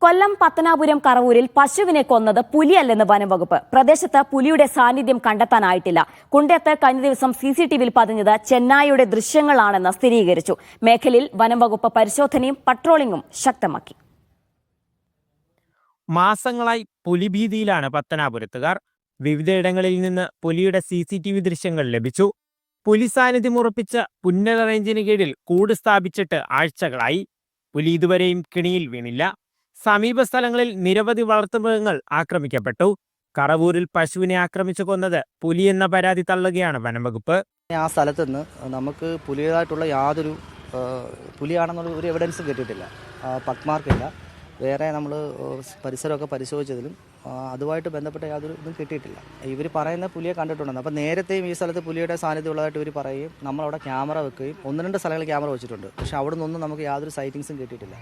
കൊല്ലം പത്തനാപുരം കറവൂരിൽ പശുവിനെ കൊന്നത് പുലിയല്ലെന്ന് വനംവകുപ്പ്. പ്രദേശത്ത് പുലിയുടെ സാന്നിധ്യം കണ്ടെത്താനായിട്ടില്ല. കുണ്ടയത്ത് കഴിഞ്ഞ ദിവസം CCTVയിൽ പതിഞ്ഞത് ചെന്നായയുടെ ദൃശ്യങ്ങളാണെന്ന് സ്ഥിരീകരിച്ചു. മേഖലയിൽ വനംവകുപ്പ് പരിശോധനയും പട്രോളിംഗും ശക്തമാക്കി. മാസങ്ങളായി പുലിഭീതിയിലാണ് പത്തനാപുരത്തുകാർ. വിവിധയിടങ്ങളിൽ നിന്ന് പുലിയുടെ CCTV ദൃശ്യങ്ങൾ ലഭിച്ചു. പുലി സാന്നിധ്യം ഉറപ്പിച്ച പുന്നല റേഞ്ചിന് കീഴിൽ കൂട് സ്ഥാപിച്ചിട്ട് ആഴ്ചകളായി. പുലി ഇതുവരെയും കിണിയിൽ വീണില്ല. സമീപ സ്ഥലങ്ങളിൽ നിരവധി വളർത്തുമൃഗങ്ങൾ ആക്രമിക്കപ്പെട്ടു. കറവൂരിൽ പശുവിനെ ആക്രമിച്ചു കൊന്നത് പുലിയെന്ന പരാതി തള്ളുകയാണ് വനംവകുപ്പ്. ആ സ്ഥലത്ത് നിന്ന് നമുക്ക് പുലിയതായിട്ടുള്ള യാതൊരു പുലിയാണെന്നുള്ള ഒരു എവിഡൻസും കിട്ടിയിട്ടില്ല. പക്മാർക്കില്ല. വേറെ നമ്മൾ പരിസരമൊക്കെ പരിശോധിച്ചതിലും അതുമായിട്ട് ബന്ധപ്പെട്ട യാതൊരു ഇതും കിട്ടിയിട്ടില്ല. ഇവർ പറയുന്ന പുലിയെ കണ്ടിട്ടുണ്ടെന്ന്. അപ്പോൾ നേരത്തെയും ഈ സ്ഥലത്ത് പുലിയുടെ സാന്നിധ്യം ഉള്ളതായിട്ട് ഇവർ പറയുകയും നമ്മളവിടെ ക്യാമറ വെക്കുകയും 1-2 സ്ഥലങ്ങളിൽ ക്യാമറ വെച്ചിട്ടുണ്ട്. പക്ഷേ അവിടെ നിന്നൊന്നും നമുക്ക് യാതൊരു സൈറ്റിങ്സും കിട്ടിയിട്ടില്ല.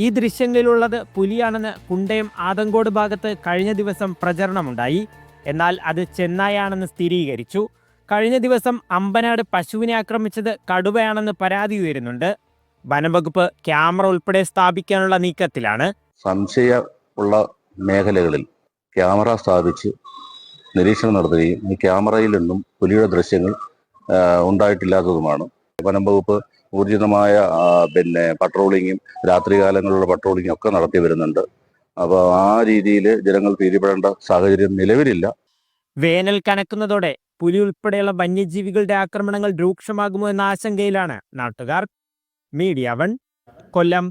ഈ ദൃശ്യങ്ങളിലുള്ളത് പുലിയാണെന്ന് കുണ്ടയം ആദങ്കോട് ഭാഗത്ത് കഴിഞ്ഞ ദിവസം പ്രചരണമുണ്ടായി. എന്നാൽ അത് ചെന്നായാണെന്ന് സ്ഥിരീകരിച്ചു. കഴിഞ്ഞ ദിവസം അമ്പനാട് പശുവിനെ ആക്രമിച്ചത് കടുവയാണെന്ന് പരാതി ഉയരുന്നുണ്ട്. വനംവകുപ്പ് ക്യാമറ ഉൾപ്പെടെ സ്ഥാപിക്കാനുള്ള നീക്കത്തിലാണ്. സംശയമുള്ള മേഖലകളിൽ ക്യാമറ സ്ഥാപിച്ച് നിരീക്ഷണം നടത്തുകയും ഈ ക്യാമറയിൽ നിന്നും പുലിയുടെ ദൃശ്യങ്ങൾ ഉണ്ടായിട്ടില്ലാത്തതുമാണ്. വനംവകുപ്പ് ഊർജിതമായ പട്രോളിങ്ങും രാത്രികാലങ്ങളിലുള്ള പട്രോളിങ്ങും ഒക്കെ നടത്തി വരുന്നുണ്ട്. അപ്പോൾ ആ രീതിയിൽ ജനങ്ങൾ ഭീതിപ്പെടേണ്ട സാഹചര്യം നിലവിലില്ല. വേനൽ കനക്കുന്നതോടെ പുലി ഉൾപ്പെടെയുള്ള വന്യജീവികളുടെ ആക്രമണങ്ങൾ രൂക്ഷമാകുമോ എന്ന ആശങ്കയിലാണ് നാട്ടുകാർ. മീഡിയ 1 കൊല്ലം.